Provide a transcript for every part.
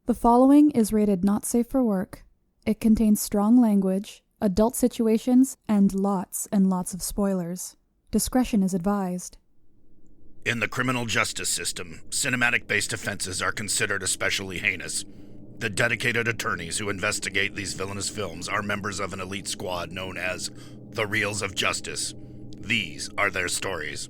The following is rated not safe for work. It contains strong language, adult situations, and lots of spoilers. Discretion is advised. In the criminal justice system, cinematic-based offenses are considered especially heinous. The dedicated attorneys who investigate these villainous films are members of an elite squad known as the Reels of Justice. These are their stories.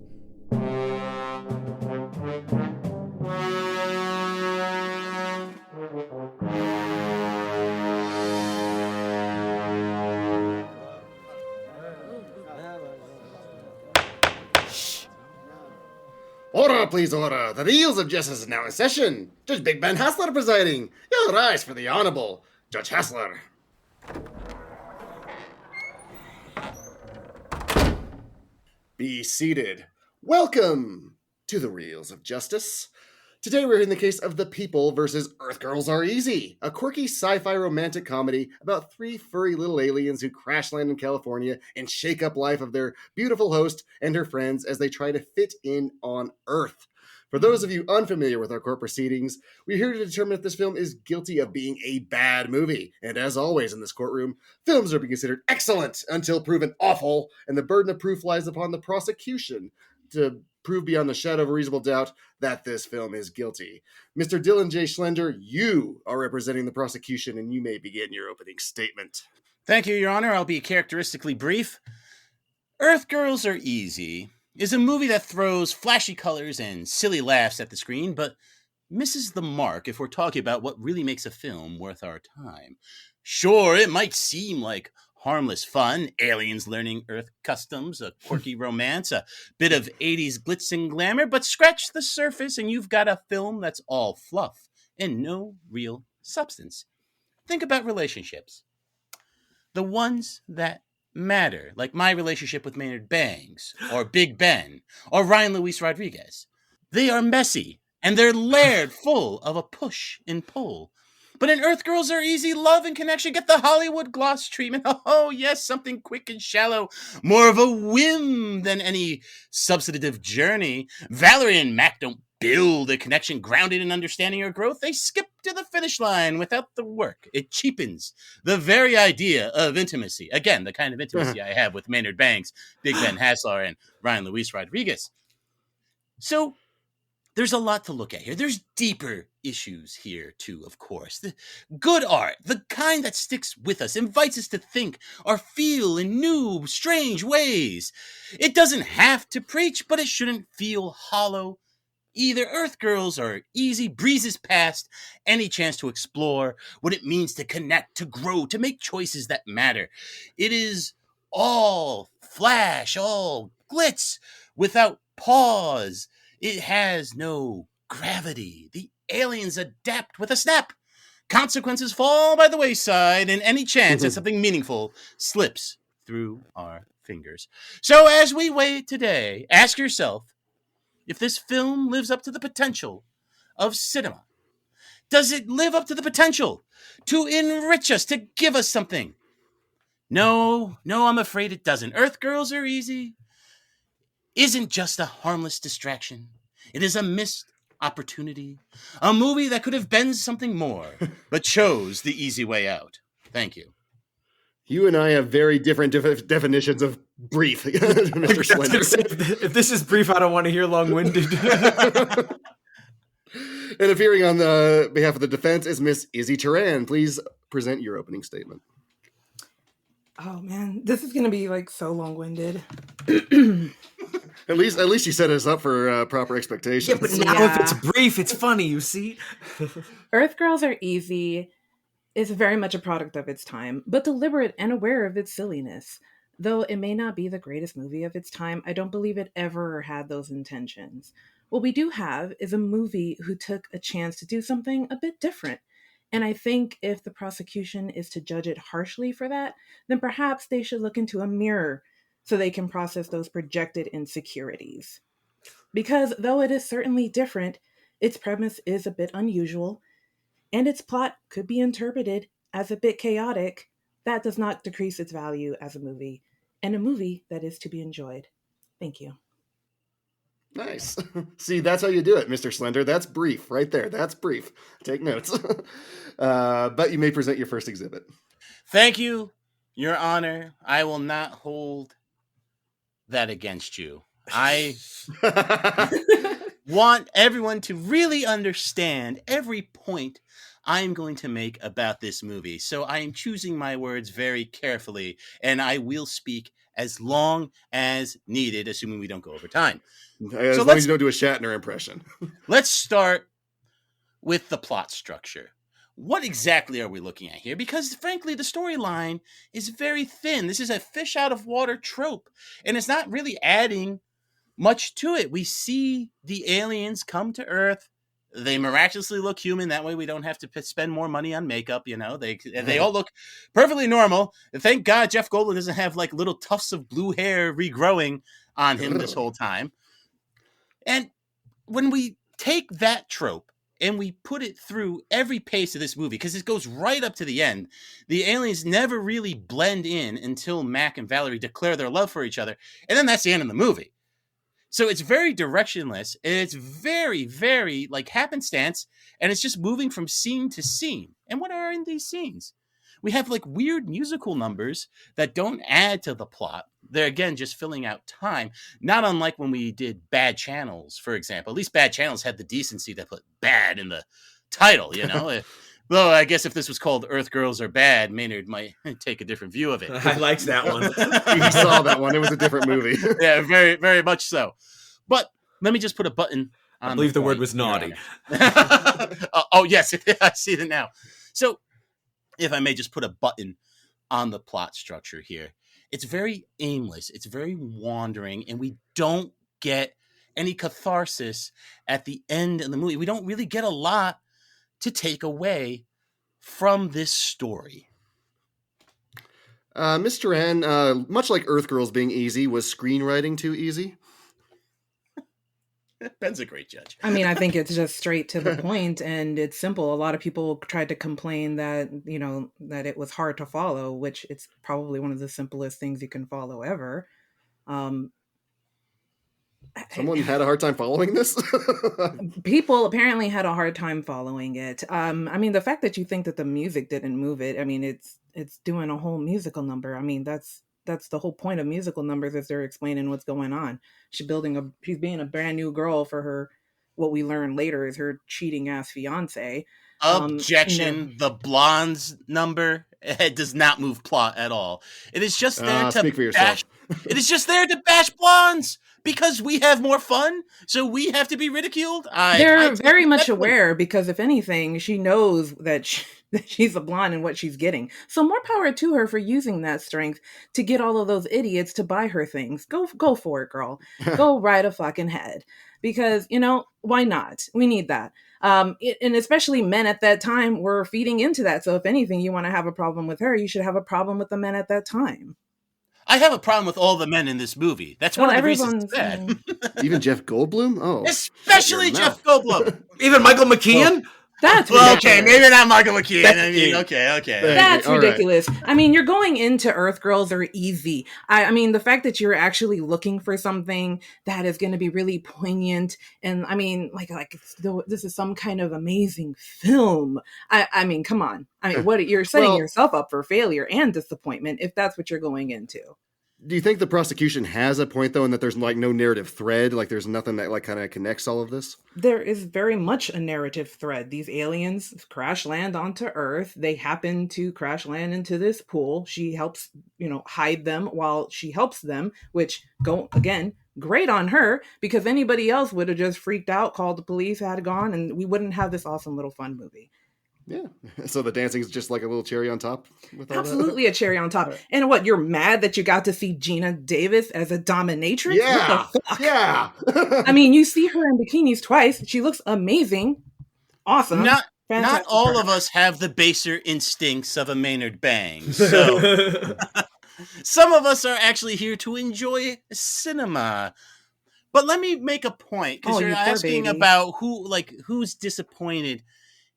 Order, please, order. The Reels of Justice is now in session. Judge Big Ben Haslar presiding. You'll rise for the Honorable Judge Haslar. Be seated. Welcome to the Reels of Justice. Today we're in the case of The People versus Earth Girls Are Easy, a quirky sci-fi romantic comedy about three furry little aliens who crash land in California and shake up life of their beautiful host and her friends as they try to fit in on Earth. For those of you unfamiliar with our court proceedings, we're here to determine if this film is guilty of being a bad movie. And as always in this courtroom, films are being considered excellent until proven awful, and the burden of proof lies upon the prosecution to prove beyond the shadow of a reasonable doubt that this film is guilty. Mr. Dylan J. Schlender, you are representing the prosecution, and you may begin your opening statement. Thank you, Your Honor. I'll be characteristically brief. Earth Girls Are Easy is a movie that throws flashy colors and silly laughs at the screen, but misses the mark if we're talking about what really makes a film worth our time. Sure, it might seem like harmless fun, aliens learning Earth customs, a quirky romance, a bit of 80s glitz and glamour, but scratch the surface and you've got a film that's all fluff and no real substance. Think about relationships. The ones that matter, like my relationship with Maynard Bangs, or Big Ben, or Ryan Luis Rodriguez. They are messy, and they're layered full of a push and pull. But in Earth Girls Are Easy, love and connection get the Hollywood gloss treatment. Oh, yes, something quick and shallow. More of a whim than any substantive journey. Valerie and Mac don't build a connection grounded in understanding or growth. They skip to the finish line without the work. It cheapens the very idea of intimacy. Again, the kind of intimacy I have with Maynard Bangs, Big Ben Haslar, and Ryan Luis Rodriguez. So there's a lot to look at here. There's deeper issues here, too, of course. The good art, the kind that sticks with us, invites us to think or feel in new, strange ways. It doesn't have to preach, but it shouldn't feel hollow either. Earth Girls Are Easy breezes past any chance to explore what it means to connect, to grow, to make choices that matter. It is all flash, all glitz, without pause. It has no gravity. The aliens adapt with a snap. Consequences fall by the wayside, and any chance that something meaningful slips through our fingers. So as we wait today, ask yourself if this film lives up to the potential of cinema. Does it live up to the potential to enrich us, to give us something? No, I'm afraid it doesn't. Earth Girls Are Easy isn't just a harmless distraction. It is a missed opportunity. A movie that could have been something more, but chose the easy way out. Thank you. You and I have very different definitions of brief, Mr. Schlender. If this is brief, I don't want to hear long-winded. And appearing on the behalf of the defense is Miss Isabel Teran. Please present your opening statement. Oh man, this is gonna be like so long-winded. At least you set us up for proper expectations. Yeah, but now if it's brief, it's funny, you see? Earth Girls Are Easy is very much a product of its time, but deliberate and aware of its silliness. Though it may not be the greatest movie of its time, I don't believe it ever had those intentions. What we do have is a movie who took a chance to do something a bit different. And I think if the prosecution is to judge it harshly for that, then perhaps they should look into a mirror so they can process those projected insecurities. Because though it is certainly different, its premise is a bit unusual, and its plot could be interpreted as a bit chaotic, that does not decrease its value as a movie, and a movie that is to be enjoyed. Thank you. Nice. See, that's how you do it, Mr. Schlender. That's brief right there. That's brief. Take notes. But you may present your first exhibit. Thank you, Your Honor. I will not hold that against you. I want everyone to really understand every point I'm going to make about this movie. So I am choosing my words very carefully, and I will speak as long as needed, assuming we don't go over time. As long as you don't do a Shatner impression. Let's start with the plot structure. What exactly are we looking at here? Because frankly, the storyline is very thin. This is a fish out of water trope, and it's not really adding much to it. We see the aliens come to Earth. They miraculously look human. That way we don't have to spend more money on makeup. You know, they all look perfectly normal. Thank God Jeff Goldblum doesn't have like little tufts of blue hair regrowing on him this whole time. And when we take that trope and we put it through every pace of this movie, because it goes right up to the end, the aliens never really blend in until Mac and Valerie declare their love for each other. And then that's the end of the movie. So it's very directionless, and it's very, very like happenstance, and it's just moving from scene to scene. And what are in these scenes? We have like weird musical numbers that don't add to the plot. They're again just filling out time, not unlike when we did Bad Channels, for example. At least Bad Channels had the decency to put bad in the title, you know? Though I guess if this was called Earth Girls Are Bad, Maynard might take a different view of it. I liked that one. You saw that one. It was a different movie. Yeah, very, very much so. But let me just put a button on I believe the word was naughty. Oh, yes. I see it now. So if I may just put a button on the plot structure here. It's very aimless. It's very wandering, and we don't get any catharsis at the end of the movie. We don't really get a lot to take away from this story. Ms. Teran, much like Earth Girls being easy, was screenwriting too easy? Ben's a great judge. I mean, I think it's just straight to the point, and it's simple. A lot of people tried to complain that, you know, that it was hard to follow, which it's probably one of the simplest things you can follow ever. Someone had a hard time following this? People apparently had a hard time following it. I mean, the fact that you think that the music didn't move it, I mean, it's doing a whole musical number. I mean, that's the whole point of musical numbers, is they're explaining what's going on. She's being a brand new girl for her, what we learn later is her cheating ass fiance. Objection. The blonde's number, it does not move plot at all. It is just there to speak for yourself. It is just there to bash blondes because we have more fun, so we have to be ridiculed. They're very much aware, because if anything, she knows that she's a blonde and what she's getting. So more power to her for using that strength to get all of those idiots to buy her things. Go for it, girl. Go right a fucking head. Because, you know, why not? We need that. And especially men at that time were feeding into that. So if anything, you want to have a problem with her, you should have a problem with the men at that time. I have a problem with all the men in this movie. That's one of the reasons it's bad. Even Jeff Goldblum? Oh, especially Jeff Goldblum. Even Michael McKean? That's ridiculous. Okay, maybe not Michael McKean. I mean, okay. That's ridiculous. Right. I mean, you're going into Earth Girls Are Easy. I mean, the fact that you're actually looking for something that is going to be really poignant, and I mean, like this is some kind of amazing film. I mean, come on. I mean, what you're setting yourself up for failure and disappointment if that's what you're going into. Do you think the prosecution has a point, though, and that there's like no narrative thread? Like there's nothing that like kind of connects all of this? There is very much a narrative thread. These aliens crash land onto Earth. They happen to crash land into this pool. She helps, hide them while she helps them, which great on her, because anybody else would have just freaked out, called the police, had gone, and we wouldn't have this awesome little fun movie. Yeah. So the dancing is just like a little cherry on top? Absolutely a cherry on top. Right. And what, you're mad that you got to see Gina Davis as a dominatrix? Yeah. What the fuck? Yeah. I mean, you see her in bikinis twice. She looks amazing. Awesome. Not all of us have the baser instincts of a Maynard Bangs. So some of us are actually here to enjoy cinema. But let me make a point, because you're asking about who's disappointed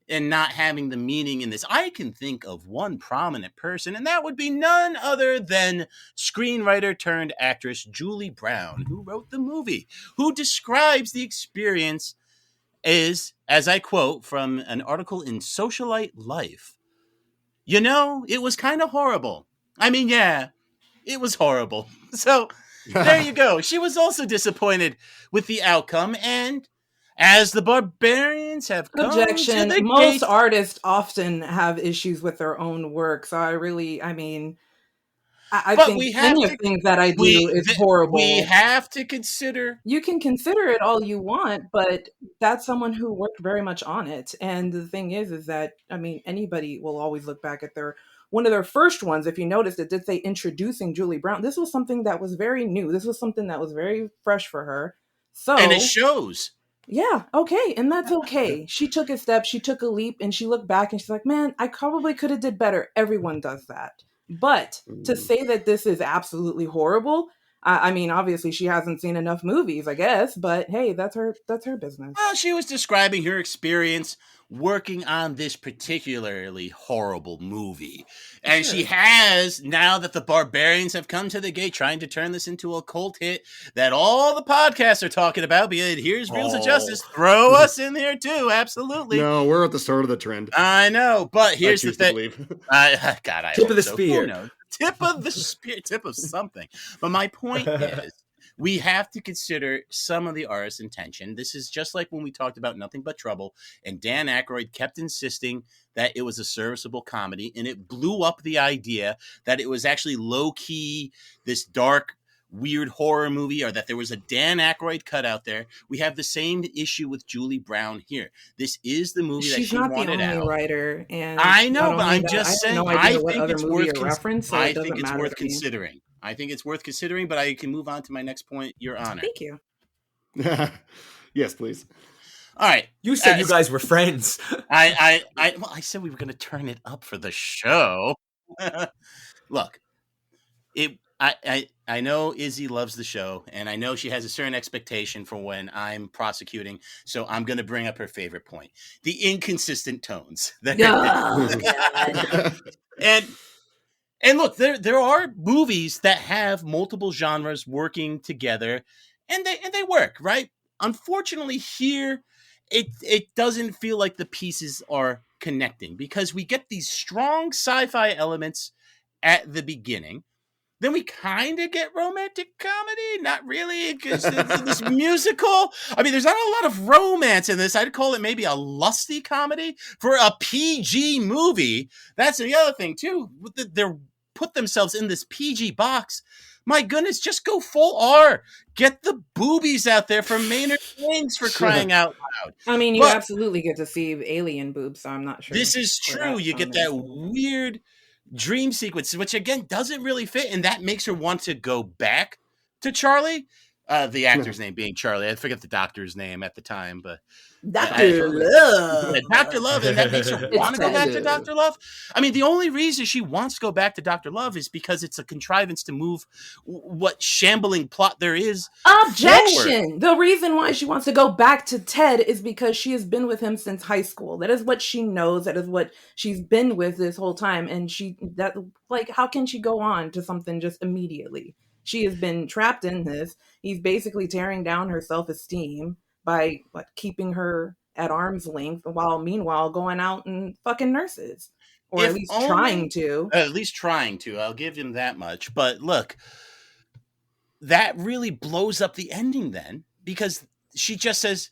and not having the meaning in this. I can think of one prominent person, and that would be none other than screenwriter turned actress Julie Brown, who wrote the movie, who describes the experience as I quote from an article in Socialite Life, it was kind of horrible. I mean, yeah, it was horrible. So there you go. She was also disappointed with the outcome, and as the barbarians have come Objection. to the Most gate, artists often have issues with their own work, so I but think we have many to- of things that I do is horrible. We have to consider. You can consider it all you want, but that's someone who worked very much on it. And the thing is that, anybody will always look back at one of their first ones. If you noticed, it did say introducing Julie Brown. This was something that was very new. This was something that was very fresh for her. So, And it shows. yeah, okay, and that's okay. She took a step, she took a leap, and she looked back and she's like, man, I probably could have did better. Everyone does that. But to say that this is absolutely horrible, obviously she hasn't seen enough movies, I guess, but hey, that's her business. Well, she was describing her experience working on this particularly horrible movie. And Sure. she has, now that the barbarians have come to the gate, trying to turn this into a cult hit that all the podcasts are talking about, be it Here's Reels of Justice, throw us in there too, absolutely. No, we're at the start of the trend. I know, but here's the I choose to thing. believe. I Tip hope of the so. spear. Who knows? Tip of the spear, tip of something. But my point is, we have to consider some of the artist's intention. This is just like when we talked about Nothing But Trouble, and Dan Aykroyd kept insisting that it was a serviceable comedy, and it blew up the idea that it was actually low-key, this dark, weird horror movie, or that there was a Dan Aykroyd cut out there. We have the same issue with Julie Brown here. This is the movie that She's she not the wanted only out. writer, and I know, not but only I'm that, just I have saying, no I idea what think other it's movie worth or reference, so I it doesn't think it's matter worth to me. considering. I think it's worth considering, but I can move on to my next point, Your Honor. Thank you. Yes, please. All right. You said you guys were friends. I said we were going to turn it up for the show. Look, I know Izzy loves the show, and I know she has a certain expectation for when I'm prosecuting, so I'm going to bring up her favorite point: the inconsistent tones. And look, there are movies that have multiple genres working together, and they work, right? Unfortunately, here it doesn't feel like the pieces are connecting, because we get these strong sci-fi elements at the beginning. Then we kind of get romantic comedy. Not really, because it's this musical. There's not a lot of romance in this. I'd call it maybe a lusty comedy for a PG movie. That's the other thing, too. They're put themselves in this PG box. My goodness, just go full R. Get the boobies out there from Maynard Bangs, for crying out loud. You But absolutely get to see alien boobs, so I'm not sure. this is true. You get that weird dream sequence, which again doesn't really fit, and that makes her want to go back to Charlie. The actor's name being Charlie. I forget the doctor's name at the time, but Dr. Love. Dr. Love, and that makes her want to go back to Thatcher. Dr. Love. The only reason she wants to go back to Dr. Love is because it's a contrivance to move what shambling plot there is. Objection! Forward. The reason why she wants to go back to Ted is because she has been with him since high school. That is what she knows. That is what she's been with this whole time. And how can she go on to something just immediately? She has been trapped in this. He's basically tearing down her self-esteem by keeping her at arm's length, while meanwhile going out and fucking nurses, or at least trying to. At least trying to. I'll give him that much. But look, that really blows up the ending then, because she just says,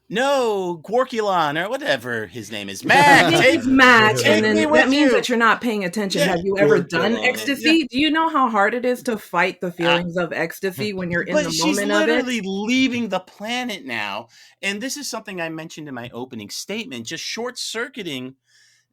"No, Gorkulon," or whatever his name is, Mac. It's Mac, take and then me with that means you. that you're not paying attention. Yeah. Have you ever Gorkulon. done ecstasy? Do you know how hard it is to fight the feelings of ecstasy when you're in But the she's moment of it? literally leaving the planet now. And this is something I mentioned in my opening statement, just short-circuiting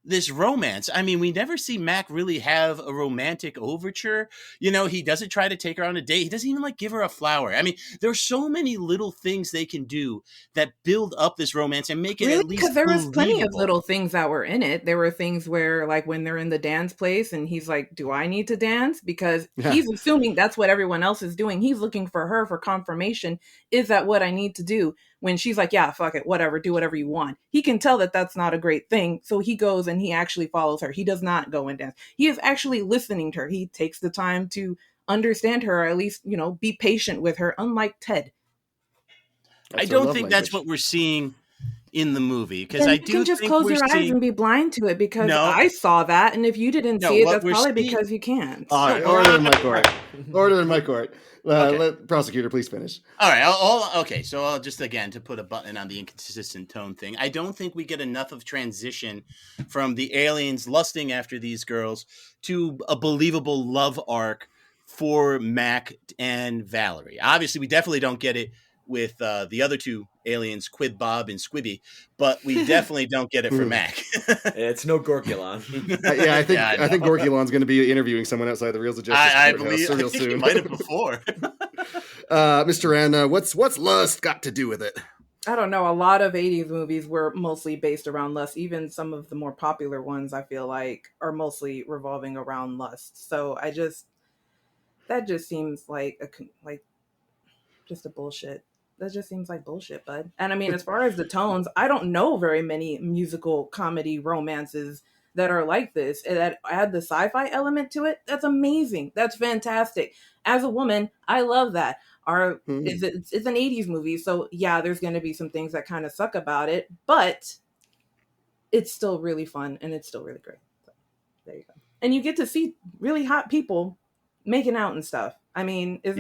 this romance. We never see Mac really have a romantic overture. He doesn't try to take her on a date. He doesn't even give her a flower. There's so many little things they can do that build up this romance and make it at least Because there was plenty of believable. little things that were in it. There were things where, when they're in the dance place and he's like, do I need to dance? Because he's assuming that's what everyone else is doing. He's looking for her for confirmation. Is that what I need to do? when she's like, yeah, fuck it, whatever, do whatever you want. He can tell that that's not a great thing. So he goes and he actually follows her. He does not go and dance. He is actually listening to her. He takes the time to understand her, or at least, be patient with her, unlike Ted. I don't think that's what we're seeing in the movie, because I do think you can just close your eyes and be blind to it, because I saw that, and if you didn't see it, that's probably because you can't. All right, order in my court. Order in my court. Let prosecutor please finish. All right. Okay. So I'll just, again, to put a button on the inconsistent tone thing, I don't think we get enough of transition from the aliens lusting after these girls to a believable love arc for Mac and Valerie. Obviously, we definitely don't get it with the other two aliens, Quid Bob and Squibby, but we definitely don't get it for Mac. It's no Gorkulon. I think Gorkulon's going to be interviewing someone outside the Reels of Justice. I believe real soon. He might have before. Mr. Teran, what's lust got to do with it? I don't know. A lot of 80s movies were mostly based around lust. Even some of the more popular ones, I feel like, are mostly revolving around lust. So that just seems like just a bullshit. That just seems like bullshit, bud. And I mean, as far as the tones, I don't know very many musical comedy romances that are like this, that add the sci-fi element to it. That's amazing. That's fantastic. As a woman, I love that. It's an 80s movie, so yeah, there's going to be some things that kind of suck about it, but it's still really fun and it's still really great. So, there you go. And you get to see really hot people making out and stuff. I mean, is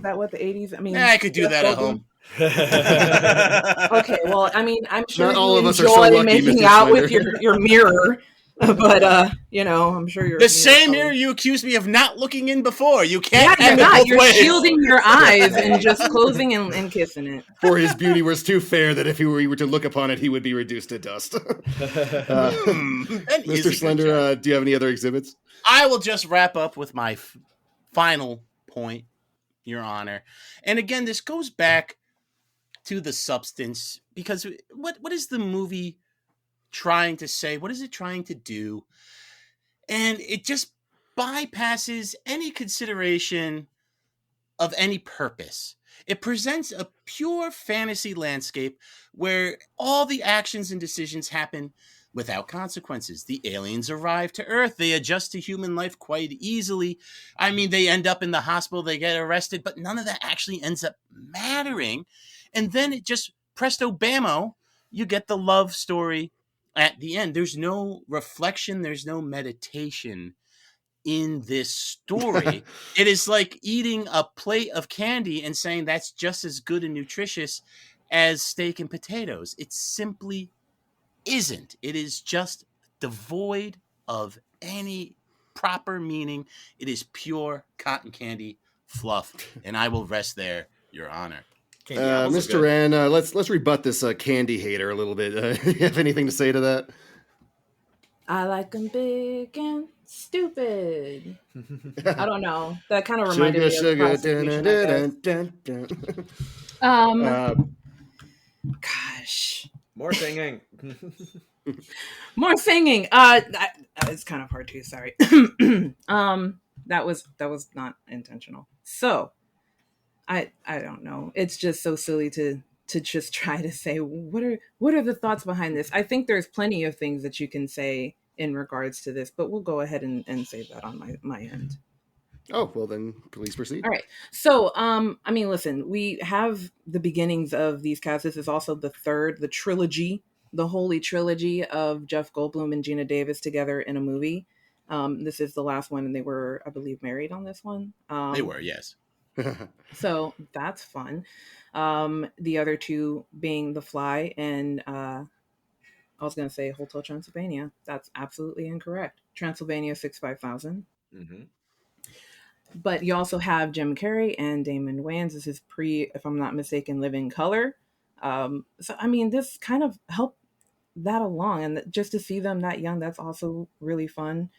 that what the 80s? I mean, I could do that at home. Okay, well, I mean, I'm sure not all you of us are so lucky, making Mr. out Schlender. with your mirror, but I'm sure you're the same mirror you accused me of not looking in before. You can't. Yeah, you're not. You're shielding your eyes and just closing and kissing it. For his beauty was too fair that if he were to look upon it, he would be reduced to dust. Mr. Schlender, do you have any other exhibits? I will just wrap up with my final point, Your Honor. And again, this goes back to the substance, because what is the movie trying to say? What is it trying to do? And it just bypasses any consideration of any purpose. It presents a pure fantasy landscape where all the actions and decisions happen without consequences. The aliens arrive to Earth. They adjust to human life quite easily. I mean, they end up in the hospital, they get arrested, but none of that actually ends up mattering. And then it just, presto bamo, you get the love story at the end. There's no reflection, there's no meditation in this story. It is like eating a plate of candy and saying that's just as good and nutritious as steak and potatoes. It simply isn't. It is just devoid of any proper meaning. It is pure cotton candy fluff, and I will rest there, Your Honor. Mr. Teran, let's rebut this candy hater a little bit. You have anything to say to that? I like them big and stupid. I don't know. That kind of reminded me of Prosecution, gosh. More singing. More singing. It's kind of hard too. Sorry. That was not intentional. So, I don't know. It's just so silly to just try to say what are the thoughts behind this. I think there's plenty of things that you can say in regards to this, but we'll go ahead and say that on my end. Oh, well then, please proceed. All right. So, I mean, listen, we have the beginnings of these casts. This is also the trilogy, the holy trilogy of Jeff Goldblum and Gina Davis together in a movie. This is the last one, and they were, I believe, married on this one. They were, yes. So that's fun. The other two being The Fly and I was going to say Hotel Transylvania. That's absolutely incorrect. Transylvania 65000. Mm-hmm. But you also have Jim Carrey and Damon Wayans. This is if I'm not mistaken, Living Color. So, I mean, this kind of helped that along. And just to see them that young, that's also really fun.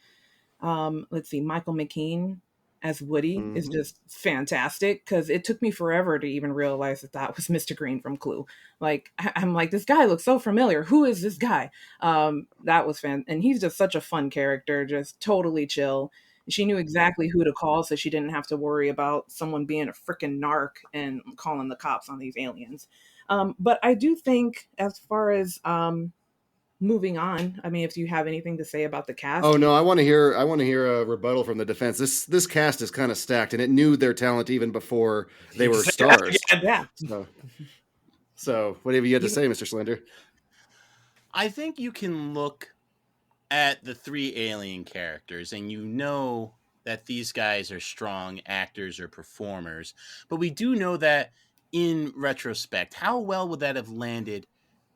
Let's see, Michael McKean as Woody is just fantastic, because it took me forever to even realize that was Mr. Green from Clue. Like, I'm like, this guy looks so familiar. Who is this guy? That was and he's just such a fun character, just totally chill. She knew exactly who to call, so she didn't have to worry about someone being a freaking narc and calling the cops on these aliens. But I do think, as far as moving on, I mean, if you have anything to say about the cast. Oh no, I want to hear a rebuttal from the defense. This cast is kind of stacked, and it knew their talent even before they were stars. Yeah. So what have you had to say, Mr. Schlender? I think you can look at the three alien characters and you know that these guys are strong actors or performers, but we do know that in retrospect, how well would that have landed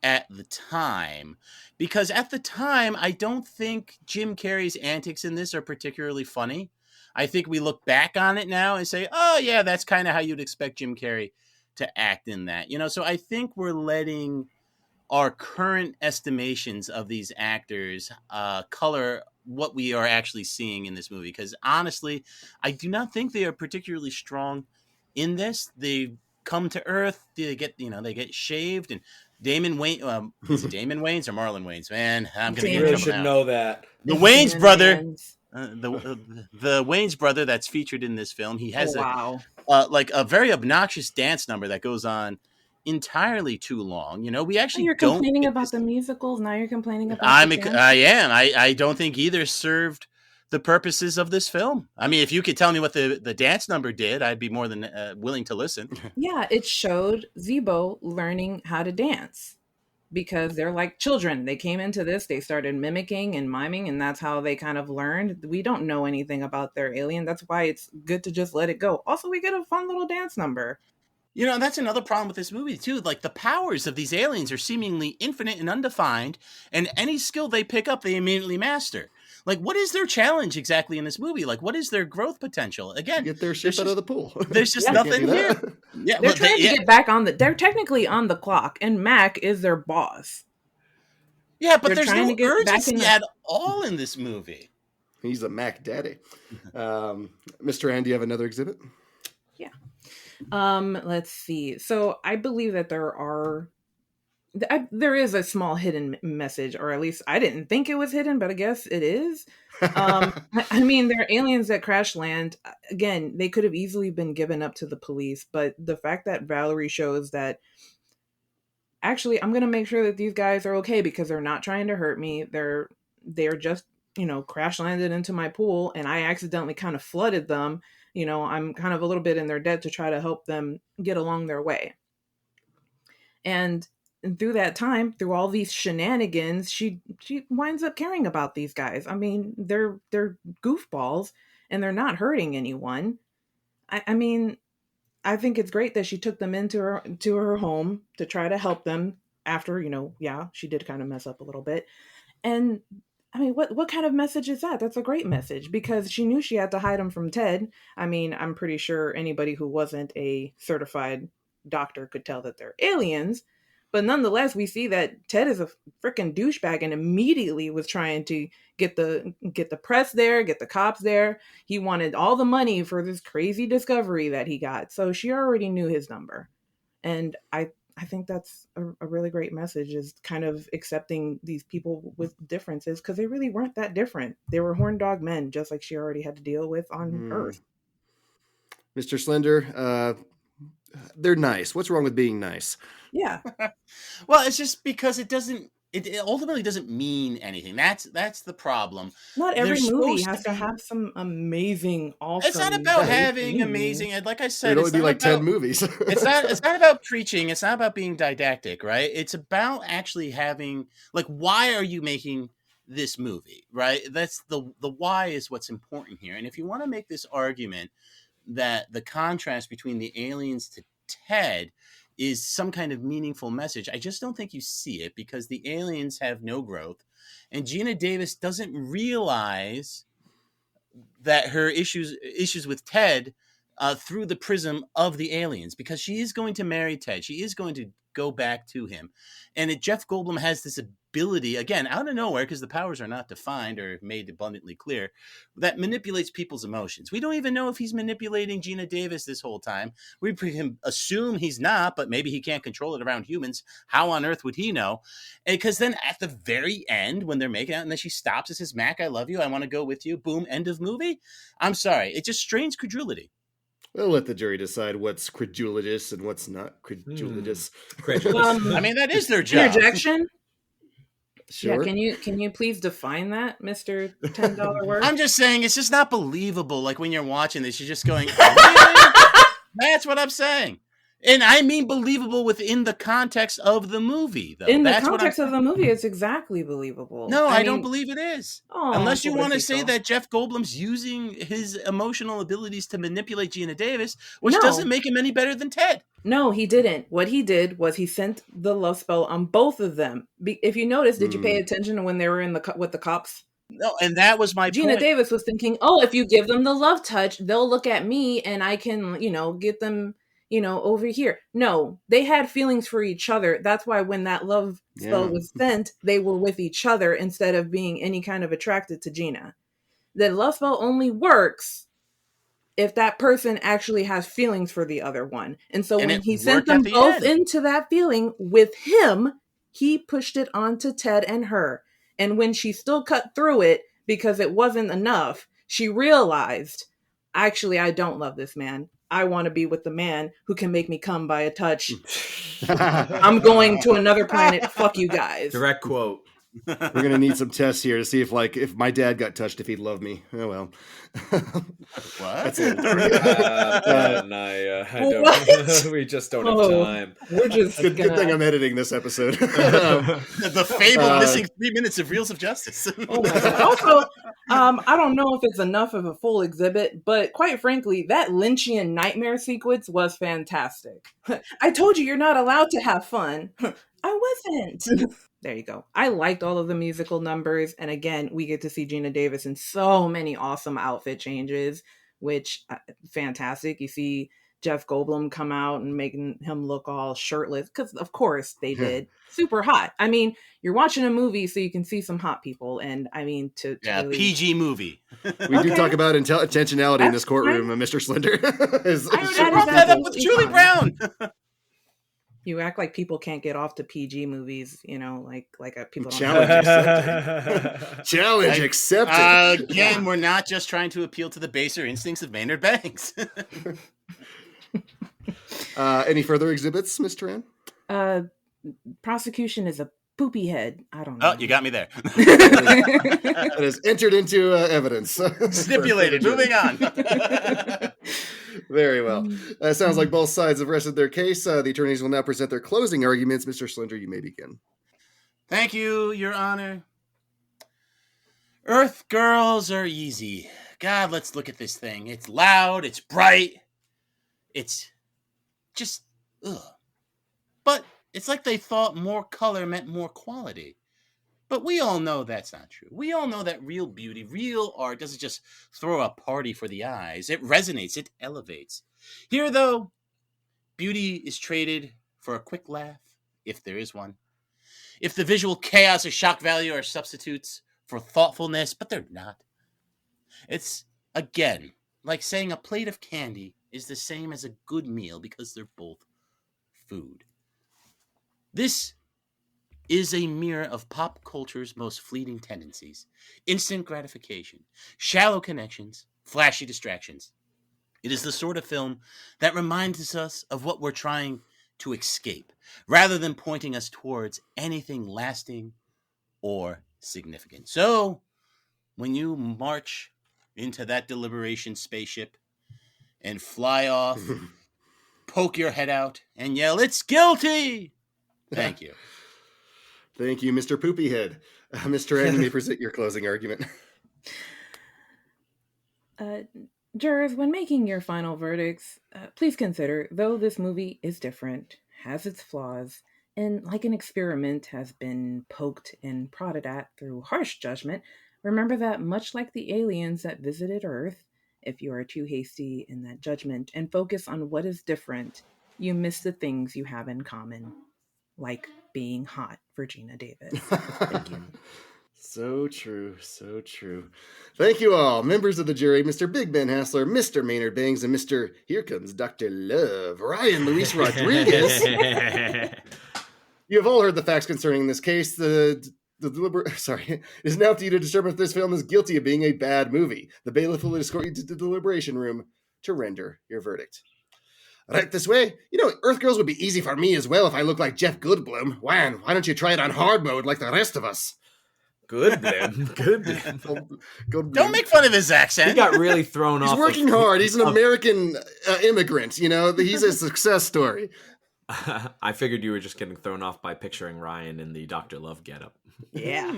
at the time? Because at the time, I don't think Jim Carrey's antics in this are particularly funny. I think we look back on it now and say, oh yeah, that's kind of how you'd expect Jim Carrey to act in that, you know? So I think we're letting our current estimations of these actors color what we are actually seeing in this movie. Because honestly, I do not think they are particularly strong in this. They come to Earth, they get shaved, and Damon Wayne, is it Damon Wayans or Marlon Wayans? Man, I'm gonna You get really in should trouble now. know that. The Wayans brother, the Wayans brother that's featured in this film. He has a very obnoxious dance number that goes on entirely too long. You know, we actually you're complaining about the musicals. Now you're complaining about. I am. I don't think either served the purposes of this film. I mean, if you could tell me what the dance number did, I'd be more than willing to listen. Yeah, it showed Zebo learning how to dance because they're like children. They came into this, they started mimicking and miming, and that's how they kind of learned. We don't know anything about their alien. That's why it's good to just let it go. Also, we get a fun little dance number. You know, that's another problem with this movie, too. Like, the powers of these aliens are seemingly infinite and undefined, and any skill they pick up, they immediately master. Like, what is their challenge exactly in this movie? Like, what is their growth potential? Again, get their shit out of the pool. There's just nothing here. Yeah, they're trying to get back on they're technically on the clock, and Mac is their boss. Yeah, but there's no urgency at all in this movie. He's a Mac daddy. Mr. Ann, do you have another exhibit? Yeah. Let's see. So I believe that there is a small hidden message, or at least I didn't think it was hidden, but I guess it is. I mean, they're aliens that crash land. Again, they could have easily been given up to the police, but the fact that Valerie shows that actually I'm going to make sure that these guys are okay because they're not trying to hurt me. They're just, crash landed into my pool and I accidentally kind of flooded them. I'm kind of a little bit in their debt to try to help them get along their way. And through that time, through all these shenanigans, she winds up caring about these guys. I mean, they're goofballs and they're not hurting anyone. I mean, I think it's great that she took them into her home to try to help them after, she did kind of mess up a little bit. And I mean, what kind of message is that? That's a great message because she knew she had to hide them from Ted. I mean, I'm pretty sure anybody who wasn't a certified doctor could tell that they're aliens. But nonetheless, we see that Ted is a freaking douchebag and immediately was trying to get the press there, get the cops there. He wanted all the money for this crazy discovery that he got. So she already knew his number. And I think that's a really great message, is kind of accepting these people with differences because they really weren't that different. They were horn dog men, just like she already had to deal with on Earth. Mr. Schlender, they're nice. What's wrong with being nice? Yeah. Well, it's just because it ultimately doesn't mean anything. That's the problem. Not every movie has to have some amazing, awesome. It's not about having amazing. Like I said, it'd only be like 10 movies. It's not about preaching. It's not about being didactic, right? It's about actually having, like, why are you making this movie, right? That's the why is what's important here. And if you want to make this argument that the contrast between the aliens to Ted is some kind of meaningful message, I just don't think you see it because the aliens have no growth and Geena Davis doesn't realize that her issues with Ted through the prism of the aliens, because she is going to marry Ted. She is going to go back to him. And Jeff Goldblum has this ability, again, out of nowhere, because the powers are not defined or made abundantly clear, that manipulates people's emotions. We don't even know if he's manipulating Geena Davis this whole time. We can assume he's not, but maybe he can't control it around humans. How on earth would he know? Because then at the very end, when they're making out, and then she stops and says, Mac, I love you. I want to go with you. Boom, end of movie. I'm sorry. It just strains credulity. We'll let the jury decide what's credulous and what's not credulous. I mean, that is their job. Interjection. Sure. Yeah, can you please define that, Mr. $10 word? I'm just saying, it's just not believable. Like when you're watching this, you're just going, really? That's what I'm saying. And I mean believable within the context of the movie, though. In the That's context of the movie, it's exactly believable. No, I don't believe it is. Oh, unless you want to say Pobrecito. that Jeff Goldblum's using his emotional abilities to manipulate Gina Davis, which No. doesn't make him any better than Ted. No, he didn't. What he did was he sent the love spell on both of them. If you notice, did you pay attention to when they were in with the cops? No, and that was my Gina point. Davis was thinking, oh, if you give them the love touch, they'll look at me and I can, get them, over here. No, they had feelings for each other. That's why when that love spell was sent, they were with each other instead of being any kind of attracted to Gina. The love spell only works if that person actually has feelings for the other one. And so when he sent them both into that feeling with him, he pushed it onto Ted and her. And when she still cut through it because it wasn't enough, she realized, actually, I don't love this man. I want to be with the man who can make me come by a touch. I'm going to another planet. Fuck you guys. Direct quote. We're going to need some tests here to see if my dad got touched, if he'd love me. Oh, well. What? That's a I don't. We just don't have time. We're just good thing I'm editing this episode. The fabled missing 3 minutes of Reels of Justice. Oh my God. Also, I don't know if it's enough of a full exhibit, but quite frankly, that Lynchian nightmare sequence was fantastic. I told you you're not allowed to have fun. I wasn't. There you go. I liked all of the musical numbers. And again, we get to see Gina Davis in so many awesome outfit changes, which fantastic. You see Jeff Goldblum come out and making him look all shirtless because of course they did. Super hot. I mean, you're watching a movie so you can see some hot people. And I mean, to really... PG movie. We do talk about intentionality in this courtroom, Mr. Slender. I brought that up with Julie Brown. You act like people can't get off to PG movies, like people don't Challenge accepted. Challenge accepted. Again, we're not just trying to appeal to the baser instincts of Maynard Bangs. Any further exhibits, Ms. Teran? Prosecution is a poopy head. I don't know. Oh, you got me there. That is entered into evidence. Stipulated. Moving on. Very well. Sounds like both sides have rested their case. The attorneys will now present their closing arguments. Mr. Schlender, you may begin. Thank you, Your Honor. Earth girls are easy. God, let's look at this thing. It's loud. It's bright. It's just, ugh. But it's like they thought more color meant more quality. But we all know that's not true. We all know that real beauty, real art doesn't just throw a party for the eyes. It resonates. It elevates. Here, though, beauty is traded for a quick laugh, if there is one. If the visual chaos or shock value are substitutes for thoughtfulness, but they're not. It's, again, like saying a plate of candy is the same as a good meal because they're both food. This is a mirror of pop culture's most fleeting tendencies. Instant gratification, shallow connections, flashy distractions. It is the sort of film that reminds us of what we're trying to escape, rather than pointing us towards anything lasting or significant. So, when you march into that deliberation spaceship and fly off, poke your head out, and yell, "It's guilty!" Thank you. Thank you, Mr. Poopyhead. Mr. Teran, you may present your closing argument. Jurors, when making your final verdicts, please consider, though this movie is different, has its flaws, and like an experiment has been poked and prodded at through harsh judgment, remember that much like the aliens that visited Earth, if you are too hasty in that judgment and focus on what is different, you miss the things you have in common, like being hot for Gina Davis. Thank you. So true, so true. Thank you all, members of the jury, Mr. Big Ben Haslar, Mr. Maynard Bangs, and Mr. Here Comes Dr. Love, Ryan Luis Rodriguez. You have all heard the facts concerning this case. It is now up to you to determine if this film is guilty of being a bad movie. The bailiff will escort you to the deliberation room to render your verdict. Right this way. You know, Earth Girls would be easy for me as well if I look like Jeff Goldblum. Why don't you try it on hard mode like the rest of us? Goldblum. Don't make fun of his accent. He got really thrown off. He's working hard. He's an American immigrant, you know? He's a success story. I figured you were just getting thrown off by picturing Ryan in the Dr. Love getup. Yeah.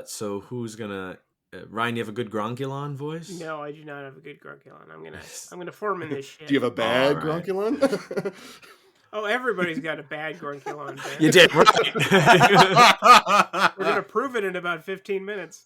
So who's gonna... Ryan, you have a good Gronkulon voice? No, I do not have a good Gronkulon. I'm gonna form in this shit. Do you have a bad All right. Gronkulon? Oh, everybody's got a bad Gronkulon. Ben. You did, right. We're gonna prove it in about 15 minutes.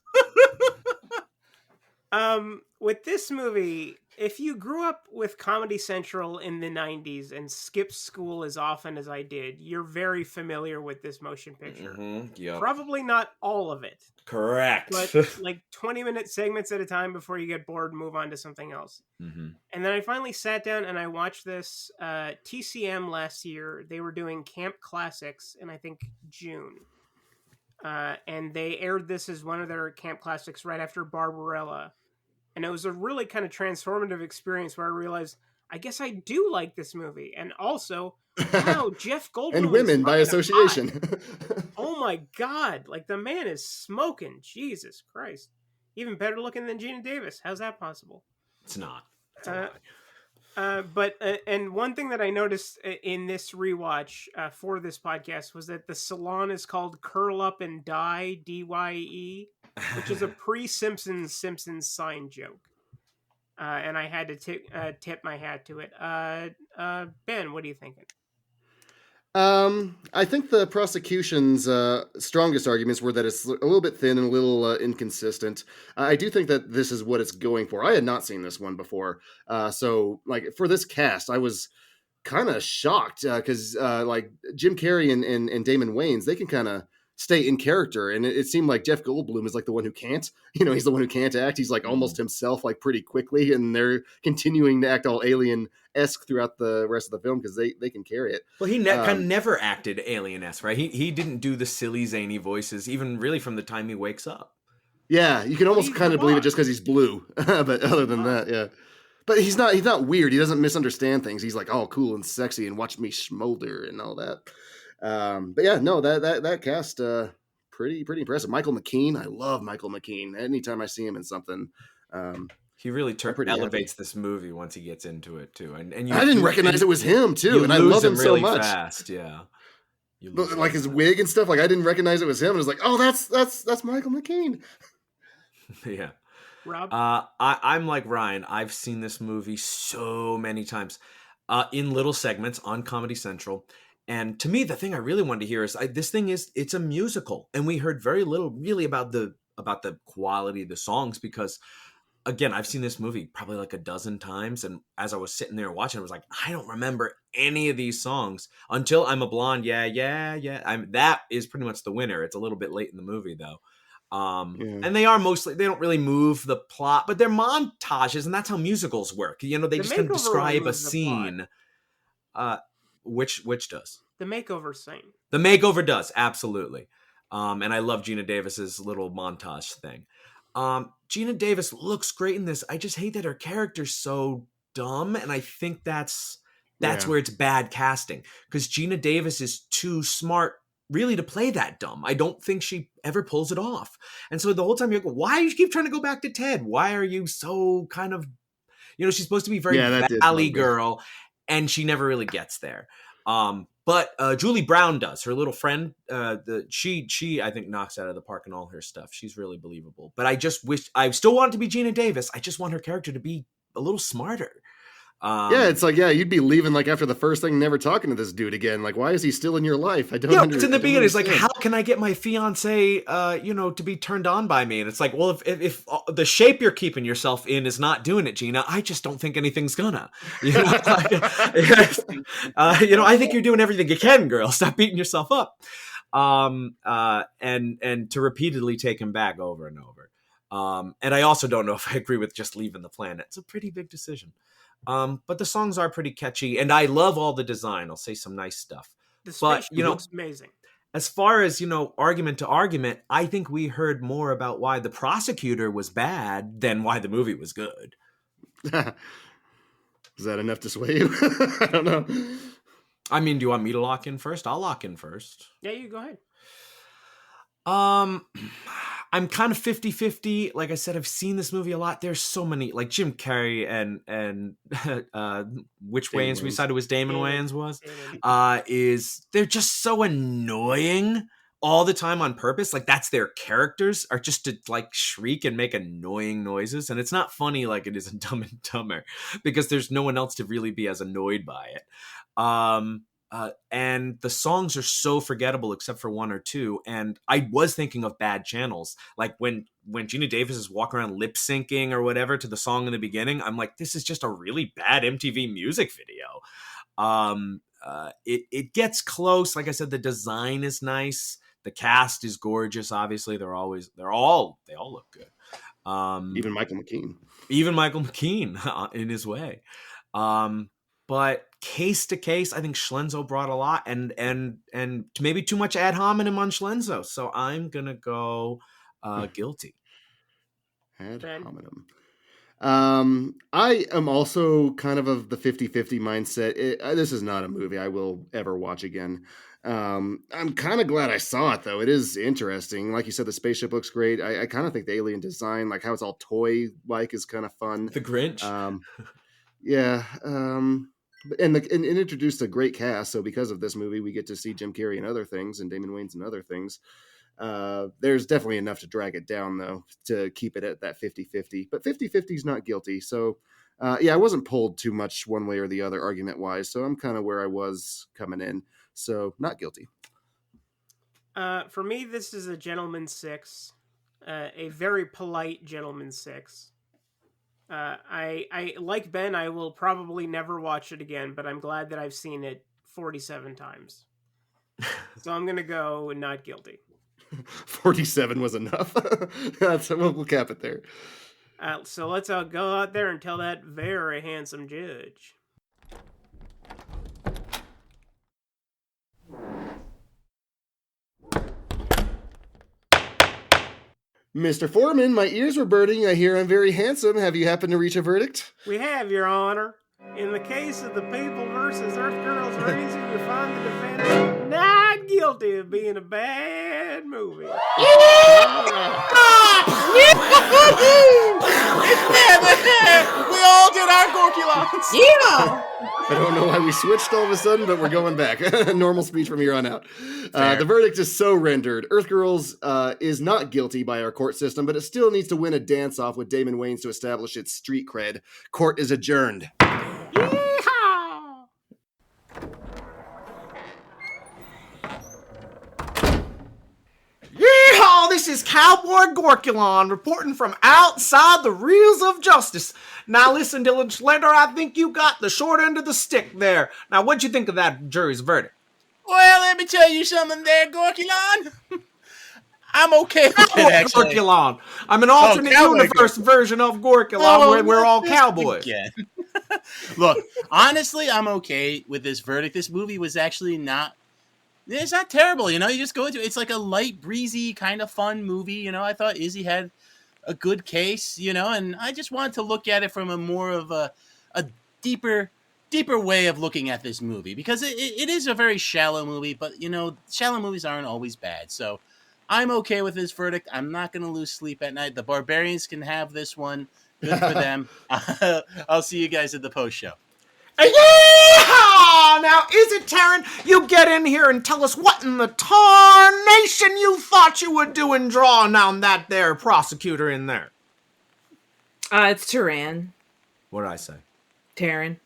With this movie, if you grew up with Comedy Central in the 90s and skipped school as often as I did, you're very familiar with this motion picture. Yep. Probably not all of it, Correct. but like 20-minute segments at a time before you get bored and move on to something else. And then I finally sat down and I watched this TCM last year. They were doing Camp Classics in, I think, June. And they aired this as one of their Camp Classics right after Barbarella. And it was a really kind of transformative experience where I realized, I guess I do like this movie. And also, wow, Jeff Goldblum And women is by fucking association. hot. Oh my God. Like, the man is smoking. Jesus Christ. Even better looking than Gina Davis. How's that possible? It's not. And one thing that I noticed in this rewatch for this podcast was that the salon is called Curl Up and Die, D-Y-E, which is a pre-Simpsons sign joke. And I had to tip my hat to it. Ben, what are you thinking? I think the prosecution's strongest arguments were that it's a little bit thin and a little inconsistent. I do think that this is what it's going for. I had not seen this one before. So, like, for this cast, I was kind of shocked because, like, Jim Carrey and Damon Wayans, they can kind of stay in character. And it seemed like Jeff Goldblum is like the one who can't. You know, he's the one who can't act. He's like almost himself, like, pretty quickly. And they're continuing to act all alien-esque throughout the rest of the film because they can carry it. Well, he kind of never acted alien-esque, right? He didn't do the silly, zany voices, even really from the time he wakes up. Yeah, you can almost kind of believe it just because he's blue. But other than that, yeah. But he's not weird. He doesn't misunderstand things. He's like all cool and sexy and watch me smolder and all that. But yeah, no, that cast pretty impressive. Michael McKean, I love Michael McKean. Anytime I see him in something, he really elevates happy. this movie once he gets into it too. And I didn't recognize it was him too, and I love him really so much. Fast, yeah. Like his wig and stuff. Like I didn't recognize it was him. And I was like, oh, that's Michael McKean. Yeah. Rob? I'm like Ryan. I've seen this movie so many times in little segments on Comedy Central. And to me, the thing I really wanted to hear is it's a musical. And we heard very little really about the quality of the songs because, again, I've seen this movie probably like a dozen times. And as I was sitting there watching, I was like, I don't remember any of these songs until I'm a Blonde. Yeah. That is pretty much the winner. It's a little bit late in the movie, though. And they don't really move the plot, but they're montages, and that's how musicals work. You know, they just kind of describe a scene. Which does? The makeover scene. The makeover does, absolutely. And I love Gina Davis's little montage thing. Gina Davis looks great in this. I just hate that her character's so dumb, and I think that's where it's bad casting, because Gina Davis is too smart really to play that dumb. I don't think she ever pulls it off. And so the whole time you're like, why do you keep trying to go back to Ted? Why are you so kind of, she's supposed to be very valley girl, and she never really gets there. But Julie Brown does. Her little friend, she I think knocks out of the park in all her stuff. She's really believable. But I still want it to be Gina Davis. I just want her character to be a little smarter. It's like, you'd be leaving like after the first thing, never talking to this dude again. Like, why is he still in your life? I don't understand. It's in the beginning. It's like, how can I get my fiance, to be turned on by me? And it's like, well, if the shape you're keeping yourself in is not doing it, Gina, I just don't think anything's gonna. I think you're doing everything you can, girl. Stop beating yourself up. And to repeatedly take him back over and over. And I also don't know if I agree with just leaving the planet. It's a pretty big decision. But the songs are pretty catchy, and I love all the design. I'll say some nice stuff. The But, spaceship looks amazing. As far as, argument to argument, I think we heard more about why The Prosecutor was bad than why the movie was good. Is that enough to sway you? I don't know. I mean, do you want me to lock in first? I'll lock in first. Yeah, you go ahead. I'm kind of 50-50. Like I said, I've seen this movie a lot. There's so many, like Jim Carrey and which Wayans we decided it was Damon Wayans was, they're just so annoying all the time on purpose. Like that's their characters, are just to like shriek and make annoying noises. And it's not funny like it is in Dumb and Dumber because there's no one else to really be as annoyed by it. And the songs are so forgettable except for one or two. And I was thinking of Bad Channels. Like when Gina Davis is walking around lip syncing or whatever to the song in the beginning, I'm like, this is just a really bad MTV music video. It gets close. Like I said, the design is nice. The cast is gorgeous. Obviously they all look good. Even Michael McKean in his way. But case to case, I think Schlenzo brought a lot, and maybe too much ad hominem on Schlenzo. So I'm gonna go guilty. Ad hominem. I am also kind of the 50-50 mindset. This is not a movie I will ever watch again. I'm kind of glad I saw it though. It is interesting. Like you said, the spaceship looks great. I kind of think the alien design, like how it's all toy-like, is kind of fun. The Grinch. Yeah. And introduced a great cast. So because of this movie, we get to see Jim Carrey and other things, and Damon Wayans and other things. There's definitely enough to drag it down, though, to keep it at that 50-50. But 50-50 is not guilty. So, I wasn't pulled too much one way or the other argument-wise. So I'm kind of where I was coming in. So not guilty. For me, this is a gentleman's 6. A very polite gentleman's 6. I like Ben, I will probably never watch it again, but I'm glad that I've seen it 47 times. So I'm going to go not guilty. 47 was enough. We'll cap it there. So let's go out there and tell that very handsome judge. Mr. Foreman, my ears were burning. I hear I'm very handsome. Have you happened to reach a verdict? We have, Your Honor. In the case of the People versus Earth Girls Are Easy, we find the defendant not guilty of being a bad movie. We all did our Gorky lines. Yeah. I don't know why we switched all of a sudden, but we're going back. Normal speech from here on out. The verdict is so rendered. Earth Girls is not guilty by our court system, but it still needs to win a dance-off with Damon Wayans to establish its street cred. Court is adjourned. Yeehaw! Yeehaw! This is Cowboy Gorkulon reporting from outside the Reels of Justice. Now listen, Dylan Schlender, I think you got the short end of the stick there. Now, what'd you think of that jury's verdict? Well, let me tell you something there, Gorkulon. I'm okay with it, actually. Gorkulon. I'm an alternate universe version of Gorkulon where we're all cowboys. Look, honestly, I'm okay with this verdict. This movie was actually it's not terrible, you just go into it. It's like a light, breezy, kind of fun movie, I thought Izzy had a good case, and I just wanted to look at it from a more of a deeper way of looking at this movie, because it is a very shallow movie, but, shallow movies aren't always bad, so I'm okay with this verdict. I'm not going to lose sleep at night. The Barbarians can have this one. Good for them. I'll see you guys at the post show. Yeehaw! Now, is it, Teran? You get in here and tell us what in the tarnation you thought you were doing drawing down that there prosecutor in there. It's Teran. What did I say? Teran.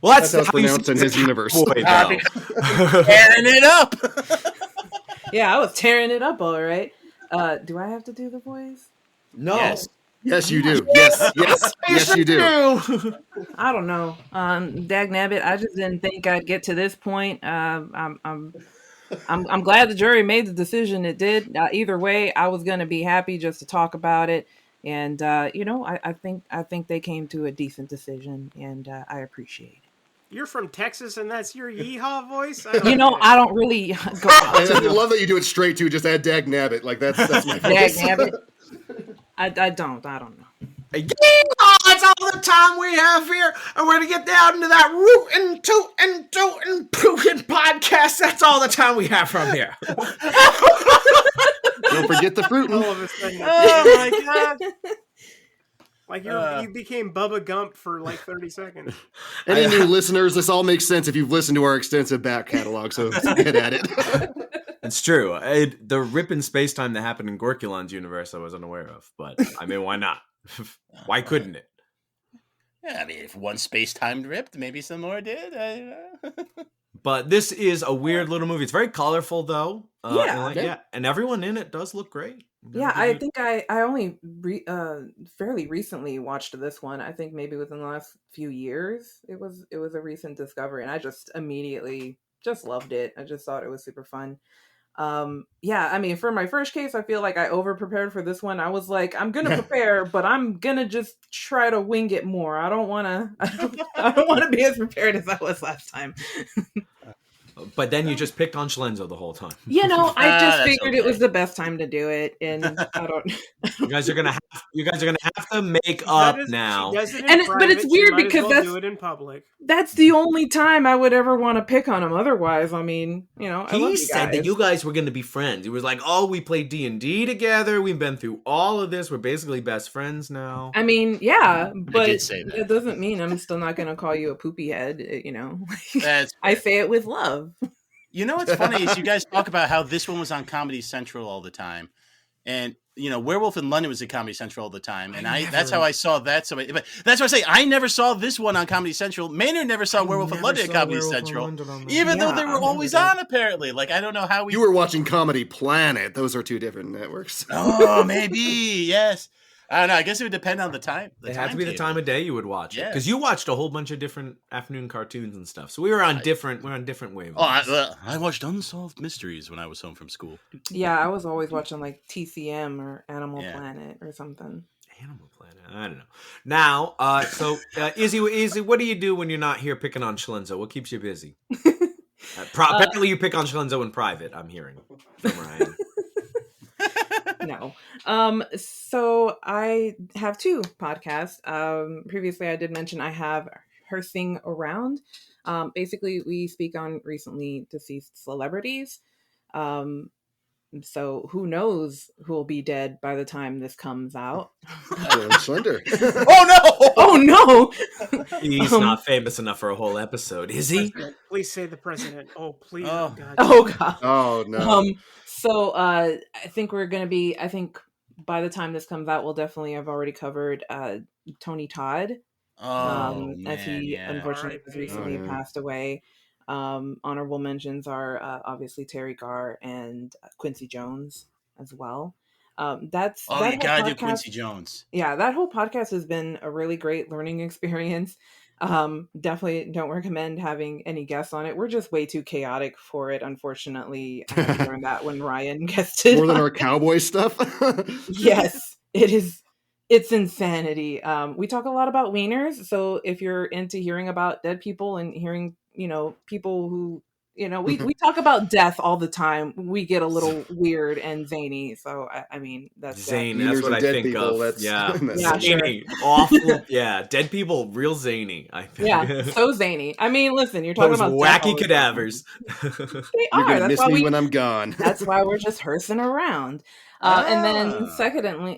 Well, that's how it's pronounced in his universe. Boy, Tearing it up. Yeah, I was tearing it up, all right. Do I have to do the voice? No. Yes, you do. Yes, you do. I don't know. Dagnabbit, I just didn't think I'd get to this point. I'm glad the jury made the decision it did. Either way, I was going to be happy just to talk about it, and I think they came to a decent decision, and I appreciate it. You're from Texas and that's your yeehaw voice? I don't really go I love that you do it straight to just add dag nabbit. Like that's my voice. dag nabbit. I don't know. Yeah, that's all the time we have here, and we're gonna get down to that rootin' tootin' pootin' podcast. That's all the time we have from here. Don't forget the fruitin'. All of a sudden. Oh my god. Like you became Bubba Gump for like 30 seconds. Any new listeners, this all makes sense if you've listened to our extensive back catalog, so get at it. It's true. The rip in space-time that happened in Gorkulon's universe I was unaware of, but I mean, why not? Why couldn't it? Yeah, I mean, if one space-time ripped, maybe some more did. But this is a weird little movie. It's very colorful, though. Yeah. And everyone in it does look great. Yeah, I think I only fairly recently watched this one. I think maybe within the last few years. It was a recent discovery, and I just immediately just loved it. I just thought it was super fun. Yeah, I mean, for my first case, I feel like I over prepared for this one. I was like, I'm gonna prepare, but I'm gonna just try to wing it more. I don't want to be as prepared as I was last time. But then you just picked on Schlender the whole time. I just figured it was the best time to do it, and I don't. You guys are gonna have to make up now. But it's weird because do it in public. That's the only time I would ever want to pick on him. Otherwise, I mean, I love you He said that you guys were going to be friends. He was like, "Oh, we played D&D together. We've been through all of this. We're basically best friends now." I mean, yeah, but that doesn't mean I'm still not going to call you a poopy head. That's I say it with love. You know what's funny is you guys talk about how this one was on Comedy Central all the time, and Werewolf in London was at Comedy Central all the time, and that's how I saw that. So, but that's why I say I never saw this one on Comedy Central. Maynard never saw Werewolf in London at Comedy Central, even though they were always on. Apparently, like I don't know how you were watching Comedy Planet. Those are two different networks. Oh, maybe yes. I don't know. I guess it would depend on the time. It had to be the time of day you would watch it, because you watched a whole bunch of different afternoon cartoons and stuff. So we were on different wavelengths. Oh, I watched Unsolved Mysteries when I was home from school. Yeah, I was always watching like TCM or Animal Planet or something. Animal Planet. I don't know. Now, so Izzy, what do you do when you're not here picking on Schlender? What keeps you busy? Apparently, you pick on Schlender in private. I'm hearing from Ryan. No. So I have two podcasts. Previously I did mention I have Hearsing Around. Basically we speak on recently deceased celebrities. So who knows who will be dead by the time this comes out. Schlender. Oh no! He's not famous enough for a whole episode, is he? Please say the president. Oh, please. Oh, God. Oh, God. Oh, no. So I think I think by the time this comes out, we'll definitely have already covered Tony Todd. As he unfortunately has recently passed away. Honorable mentions are obviously Terry Garr and Quincy Jones as well. You gotta do Quincy Jones. Yeah, that whole podcast has been a really great learning experience. Definitely don't recommend having any guests on it. We're just way too chaotic for it, unfortunately. I learned that when Ryan guested. More than our cowboy stuff? Yes, it is. It's insanity. We talk a lot about wieners, so if you're into hearing about dead people and hearing, people who, we talk about death all the time. We get a little weird and zany. So I mean, that's zany. That's what I think people, of. Yeah, zany, awful. Yeah, dead people, real zany. I think. Yeah, so zany. I mean, listen, you're talking about wacky cadavers. They You're are. gonna miss me when I'm gone. That's why we're just hearsing around. And then secondly,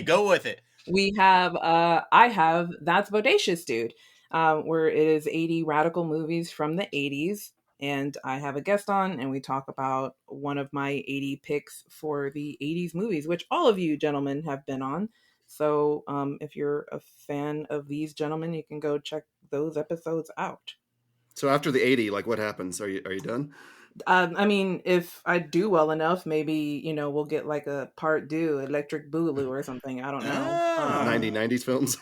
go with it. We have I have That's Bodacious Dude, where it is 80 radical movies from the 80s, and I have a guest on, and we talk about one of my 80 picks for the 80s movies, which all of you gentlemen have been on. So if you're a fan of these gentlemen, you can go check those episodes out. So after the 80, like what happens? Are you done? I mean, if I do well enough, maybe, we'll get like a part 2 Electric Boogaloo or something. I don't know. 90s films.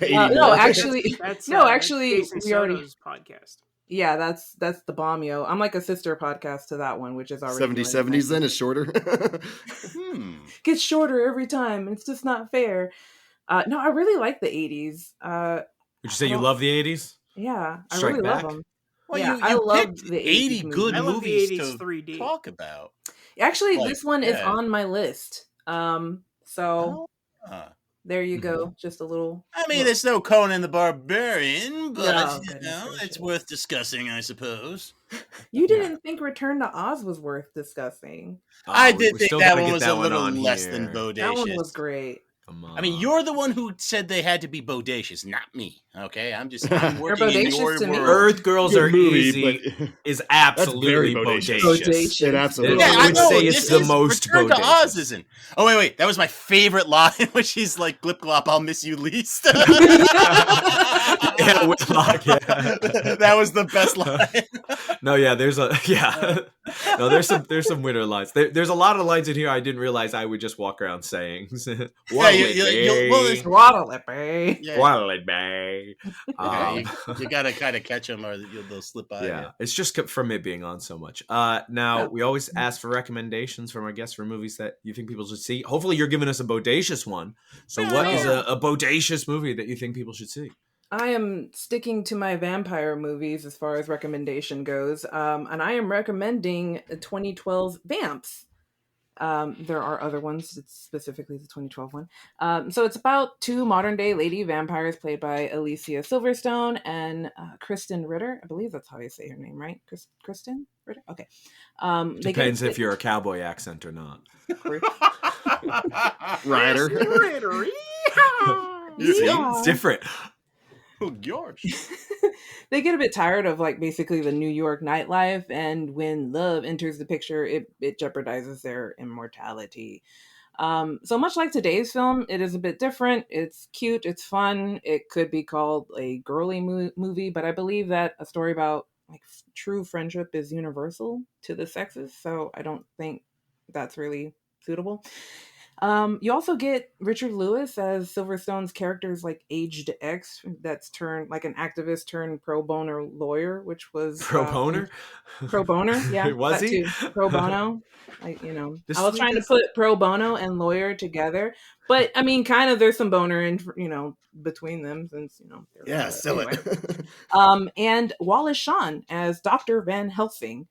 No, actually, Jason we already Soto's podcast. Yeah, that's the Bomb Yo. I'm like a sister podcast to that one, which is already 70s. Then is shorter. Gets shorter every time. It's just not fair. No, I really like the 80s. Would you say you love the 80s? Yeah, I Strike really Back? love them. Well, Yeah, you I love picked the 80 80s good I love the movies 80s to 3D. talk about. Actually, Like, this one is yeah. on my list. So Ah. there you go. Just a little. I mean, it's no Conan the Barbarian, but No, you goodness know, it's gracious. worth discussing, I suppose. You didn't think Return to Oz was worth discussing. I we did think still that gotta one get was that a little on less here. than bodacious. That one was great. Come on. I mean, you're the one who said they had to be bodacious, not me. Okay, I'm working in bodacious your to me. world. Earth Girls Good Are movie, Easy but- is absolutely very bodacious. bodacious. It absolutely Yeah, I I would know. say it's This the is most Return to bodacious. Oz isn't. Oh wait, that was my favorite line, which he's like, "Glip glop, I'll miss you least." Yeah, Whitlock, yeah. That was the best line. No, yeah, there's some winner lines. There's a lot of lines in here I didn't realize I would just walk around saying. Well, it's- Throttle it, babe. Yeah. What'll it be? You gotta kind of catch them, or they'll slip by. Yeah, it's just from it being on so much. Now, we always ask for recommendations from our guests for movies that you think people should see. Hopefully, you're giving us a bodacious one. So, what is a bodacious movie that you think people should see? I am sticking to my vampire movies as far as recommendation goes, and I am recommending 2012 Vamps. There are other ones, it's specifically the 2012 one. So it's about two modern-day lady vampires played by Alicia Silverstone and Kristen Ritter. I believe that's how you say her name, right? Kristen Ritter? Okay. Depends if you're a cowboy accent or not. Ryder. It's different. Oh, George. They get a bit tired of like basically the New York nightlife, and when love enters the picture, it jeopardizes their immortality. So much like today's film, it is a bit different. It's cute, it's fun. It could be called a girly movie, but I believe that a story about like true friendship is universal to the sexes, so I don't think that's really suitable. You also get Richard Lewis as Silverstone's character's like aged ex that's turned like an activist turned pro bono lawyer, which was Pro boner? Pro boner, yeah. Was that he? too. Pro bono. Like, you know, This I was is trying like to put pro bono and lawyer together, but I mean, kind of there's some boner in, you know, between them since, you know. Yeah, sell anyway. it. And Wallace Shawn as Dr. Van Helsing.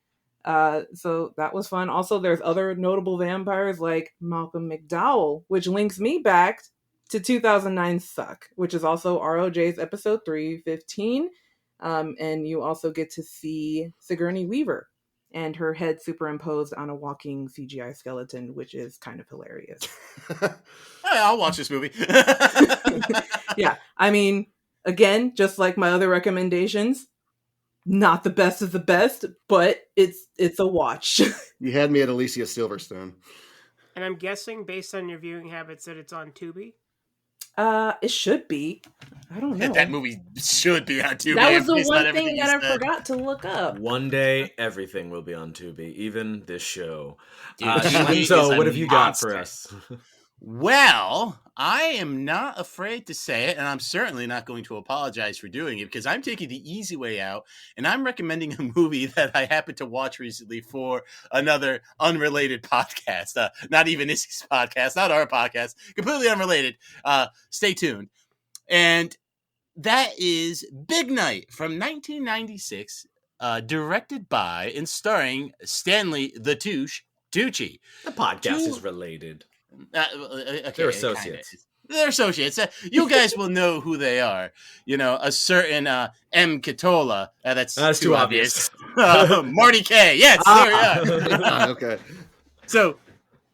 So that was fun. Also, there's other notable vampires like Malcolm McDowell, which links me back to 2009 Suck, which is also ROJ's episode 315. And you also get to see Sigourney Weaver and her head superimposed on a walking CGI skeleton, which is kind of hilarious. Hey, I'll watch this movie. Yeah, I mean, again, just like my other recommendations, not the best of the best, but it's a watch. You had me at Alicia Silverstone. And I'm guessing, based on your viewing habits, that it's on Tubi? It should be. I don't know. That movie should be on Tubi. That was the It's one not thing everything that you I said. forgot to look up. One day, everything will be on Tubi, even this show. Dude, Tubi is So, a what have you got monster. for us? Well, I am not afraid to say it, and I'm certainly not going to apologize for doing it because I'm taking the easy way out, and I'm recommending a movie that I happened to watch recently for another unrelated podcast. Not even Izzy's podcast, not our podcast, completely unrelated. Stay tuned. And that is Big Night from 1996, directed by and starring Stanley the Touche Tucci. The podcast is related. Okay, They're it kinda associates. is. They're associates. You guys will know who they are. You know, a certain M. Catola. That's too obvious. Marty K. Yes, there we are. Okay. So,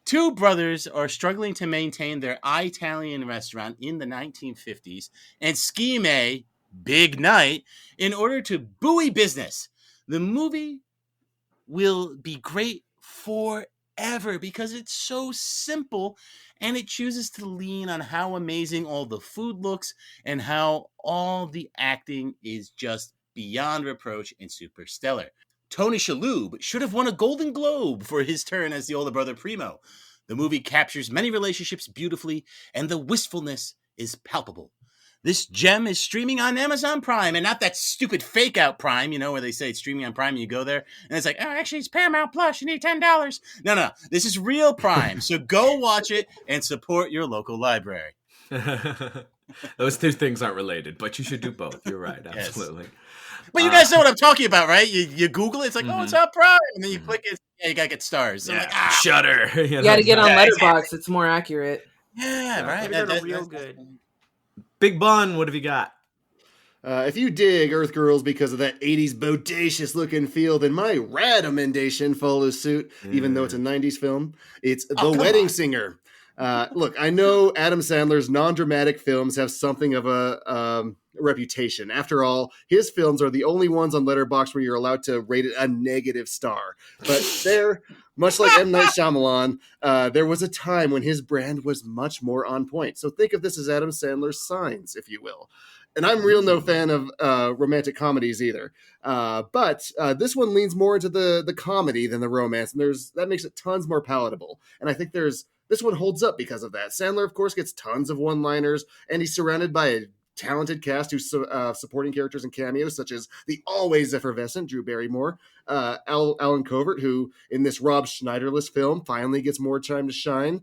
two brothers are struggling to maintain their Italian restaurant in the 1950s and scheme a big night in order to buoy business. The movie will be great forever because it's so simple and it chooses to lean on how amazing all the food looks and how all the acting is just beyond reproach and super stellar. Tony Shalhoub should have won a Golden Globe for his turn as the older brother Primo. The movie captures many relationships beautifully, and the wistfulness is palpable. This gem is streaming on Amazon Prime, and not that stupid fake-out Prime, you know, where they say it's streaming on Prime, and you go there, and it's like, oh, actually, it's Paramount Plus, you need $10. No, this is real Prime, so go watch it and support your local library. Those two things aren't related, but you should do both. You're right, absolutely. But you guys know what I'm talking about, right? You Google it, it's like, oh, it's on Prime, and then you click it, you gotta get stars. Yeah. I'm like, Shudder. You gotta get on Letterboxd. It's more accurate. Yeah, right. That's real good. Big Bun, what have you got? If you dig Earth Girls because of that 80s bodacious look and feel, then my recommendation follows suit, even though it's a 90s film. It's The Wedding Singer. Look, I know Adam Sandler's non-dramatic films have something of a reputation. After all, his films are the only ones on Letterboxd where you're allowed to rate it a negative star. But there, much like M. Night Shyamalan, there was a time when his brand was much more on point. So think of this as Adam Sandler's Signs, if you will. And I'm real no fan of romantic comedies either. But this one leans more into the comedy than the romance, and that makes it tons more palatable. And I think this one holds up because of that. Sandler, of course, gets tons of one-liners, and he's surrounded by a talented cast who's supporting characters and cameos, such as the always effervescent Drew Barrymore, Alan Covert, who in this Rob Schneiderless film finally gets more time to shine.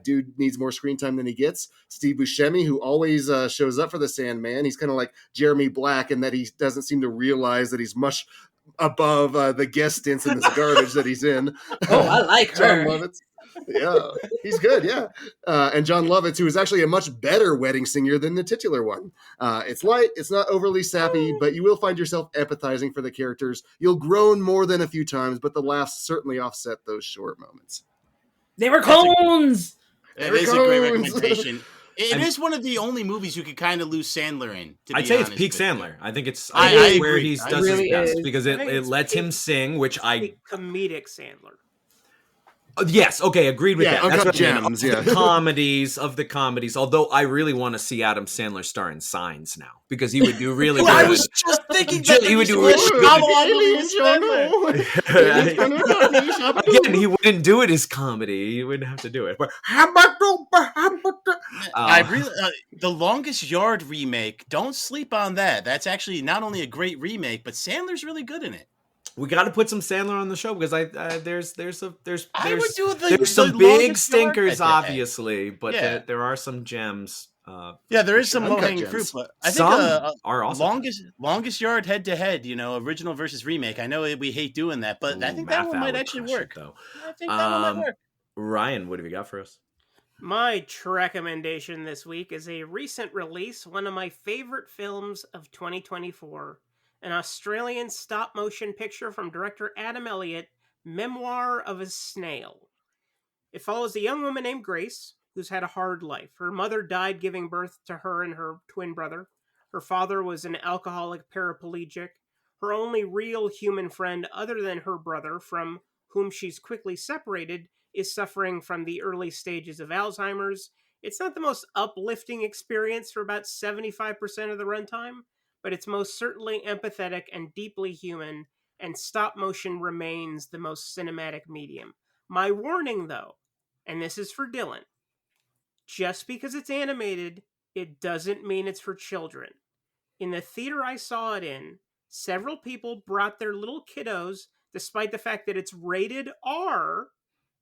Dude needs more screen time than he gets. Steve Buscemi, who always shows up for the Sandman. He's kind of like Jeremy Black in that he doesn't seem to realize that he's much above the guest stints in this garbage that he's in. Oh, I like John her. Lovitz. Yeah, he's good, yeah. And John Lovitz, who is actually a much better wedding singer than the titular one. It's light, it's not overly sappy, but you will find yourself empathizing for the characters. You'll groan more than a few times, but the laughs certainly offset those short moments. They were cones! It is a great recommendation. It is one of the only movies you could kind of lose Sandler in. I'd say it's peak Sandler. I think it's I where agree. he does his really best is. because it lets him sing, which comedic Sandler. Yes, okay, agreed with Yeah, that. Uncut That's what I mean. Gems, yeah. Of the comedies, although I really want to see Adam Sandler star in Signs now because he would do really Well, good. I was just thinking that he would do Again, he wouldn't do it as comedy. He wouldn't have to do it. But I really the Longest Yard remake. Don't sleep on that. That's actually not only a great remake, but Sandler's really good in it. we got to put some Sandler on the show because there's some big Longest stinkers, Yard. obviously, but there are some gems. There is some Uncut low-hanging gems. fruit, but I think Some are awesome. longest yard head-to-head, original versus remake. I know we hate doing that, but I think that one might actually work. Though. I think that one might work. Ryan, what have you got for us? My recommendation this week is a recent release, one of my favorite films of 2024, an Australian stop-motion picture from director Adam Elliott, Memoir of a Snail. It follows a young woman named Grace, who's had a hard life. Her mother died giving birth to her and her twin brother. Her father was an alcoholic paraplegic. Her only real human friend other than her brother, from whom she's quickly separated, is suffering from the early stages of Alzheimer's. It's not the most uplifting experience for about 75% of the runtime, but it's most certainly empathetic and deeply human, and stop motion remains the most cinematic medium. My warning, though, and this is for Dylan, just because it's animated, it doesn't mean it's for children. In the theater I saw it in, several people brought their little kiddos, despite the fact that it's rated R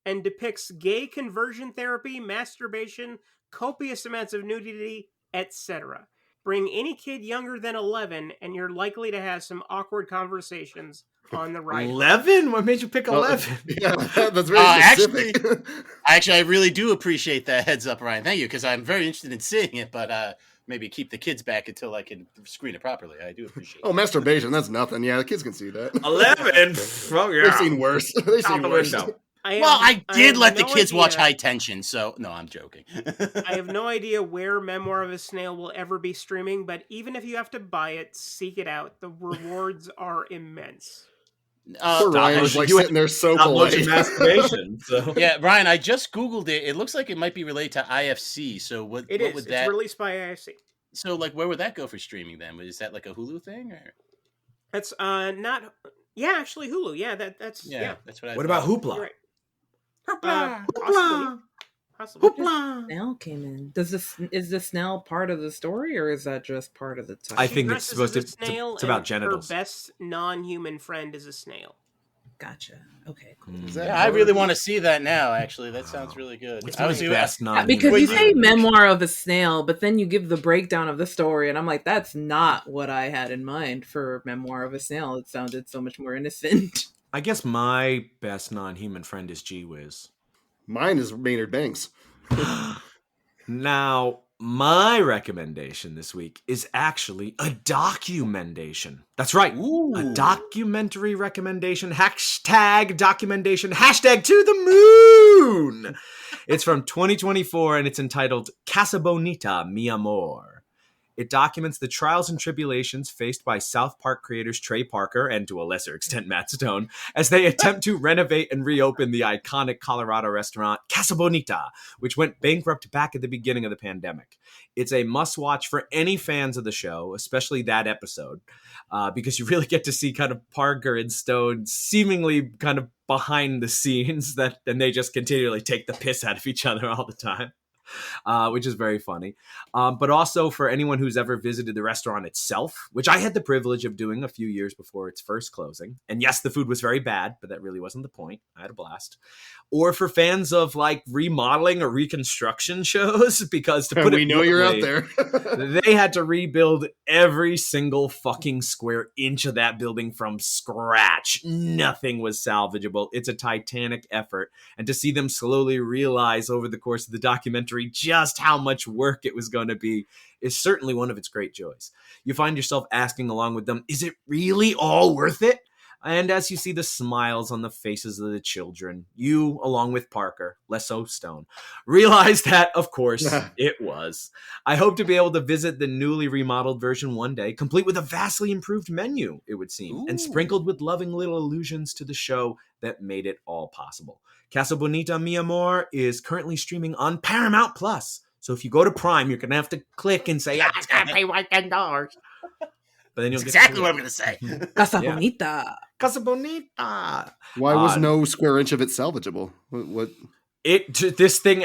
and depicts gay conversion therapy, masturbation, copious amounts of nudity, etc. Bring any kid younger than 11, and you're likely to have some awkward conversations on the ride. 11? What made you pick 11? Yeah, that's very specific. Actually, I really do appreciate that heads up, Ryan. Thank you, because I'm very interested in seeing it, but maybe keep the kids back until I can screen it properly. I do appreciate it. Oh, masturbation, that's nothing. Yeah, the kids can see that. 11? Oh, yeah. They've seen worse. They've seen worse. I did let the kids watch High Tension, so no, I'm joking. I have no idea where Memoir of a Snail will ever be streaming, but even if you have to buy it, seek it out. The rewards are immense. Ryan was like sitting there so polite. Masturbation. So. Yeah, Ryan, I just Googled it. It looks like it might be related to IFC. So what would that? It's released by IFC. So where would that go for streaming then? Is that like a Hulu thing or? That's not. Yeah, actually Hulu. Yeah, that's that's what I. What about Hoopla? Right. Hoopla. Possibly. Hoopla. Snail came in. Is the snail part of the story, or is that just part of the title? I think it's supposed to. It's about genitals. Her best non-human friend is a snail. Gotcha. Okay, cool. Is that Yeah, I really hard? want to see that now. Actually, that sounds really good. What's I was the best non Because Wait, you you- say memoir of a snail, but then you give the breakdown of the story, and I'm like, that's not what I had in mind for memoir of a snail. It sounded so much more innocent. I guess my best non-human friend is Gee Whiz. Mine is Maynard Bangs. Now, my recommendation this week is actually a documentation. That's right. A documentary recommendation. Hashtag documentation. Hashtag to the moon. It's from 2024 and it's entitled Casa Bonita, Mi Amor. It documents the trials and tribulations faced by South Park creators Trey Parker and, to a lesser extent, Matt Stone, as they attempt to renovate and reopen the iconic Colorado restaurant Casa Bonita, which went bankrupt back at the beginning of the pandemic. It's a must-watch for any fans of the show, especially that episode, because you really get to see kind of Parker and Stone seemingly kind of behind the scenes, and they just continually take the piss out of each other all the time. Which is very funny. But also for anyone who's ever visited the restaurant itself, which I had the privilege of doing a few years before its first closing. And yes, the food was very bad, but that really wasn't the point. I had a blast. Or for fans of like remodeling or reconstruction shows, because to put it We know you're out bluntly, there. they had to rebuild every single fucking square inch of that building from scratch. Nothing was salvageable. It's a titanic effort. And to see them slowly realize over the course of the documentary just how much work it was going to be is certainly one of its great joys. You find yourself asking along with them, is it really all worth it? And as you see the smiles on the faces of the children, you, along with Parker, less so Stone, realize that, of course, it was. I hope to be able to visit the newly remodeled version one day, complete with a vastly improved menu, it would seem, and sprinkled with loving little allusions to the show that made it all possible. Casa Bonita, Mi Amor is currently streaming on Paramount Plus. So if you go to Prime, you're going to have to click and say, I just got to pay my $10. But then you'll That's get exactly what I'm going to say. Casa Yeah. Bonita. Casa Bonita. Why was no square inch of it salvageable? What? This thing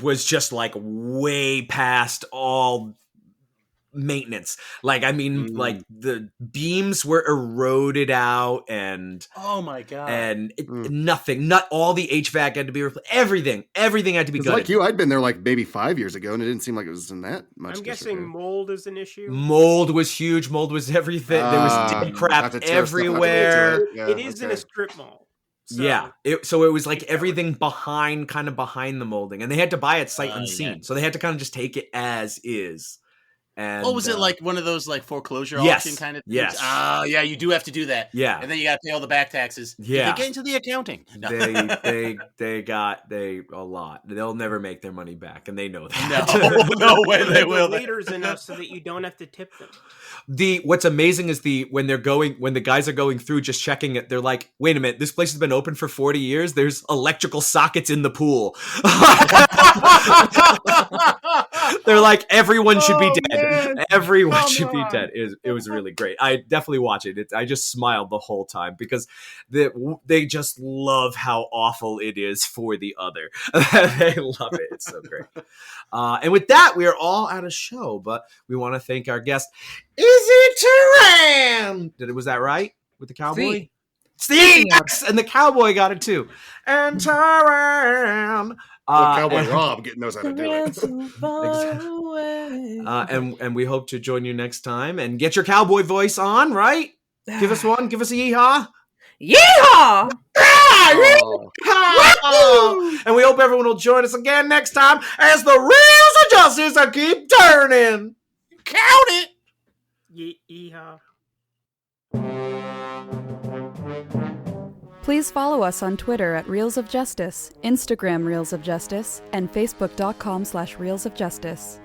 was just like way past all maintenance. Like, I mean, like the beams were eroded out and Oh my god! and nothing, not all the HVAC had to be replaced. Everything had to be gutted. Like you, I'd been there like maybe 5 years ago, and it didn't seem like it was in that much. I'm guessing mold is an issue. Mold was huge. Mold was everything. There was dead crap everywhere. It is in a strip mall. So. Yeah, so it was like everything behind the molding, and they had to buy it sight unseen. So they had to kind of just take it as is. And, was it like one of those like foreclosure auction kind of things? Yes. Yeah, you do have to do that. Yeah. And then you got to pay all the back taxes. Yeah. They get into the accounting. No. They got a lot. They'll never make their money back, and they know that. No way they will. Leaders enough so that you don't have to tip them. What's amazing is when the guys are going through just checking it, they're like, wait a minute, this place has been open for 40 years. There's electrical sockets in the pool. They're like, everyone should be dead. Man. Everyone should be dead. It was really great. I definitely watch it. I just smiled the whole time because they just love how awful it is for the other. They love it. It's so great. And with that, we are all out of show, but we want to thank our guest, Isabel Teran. Was that right? With the cowboy? See? Yes! And the cowboy got it too. And Teran. Cowboy Rob knows how to do it. And we hope to join you next time and get your cowboy voice on, right? Give us one. Give us a yeehaw. Yeehaw! Oh. And we hope everyone will join us again next time as the reels of justice keep turning. Count it. Yeehaw. Please follow us on Twitter at Reels of Justice, Instagram Reels of Justice, and Facebook.com/Reels of Justice.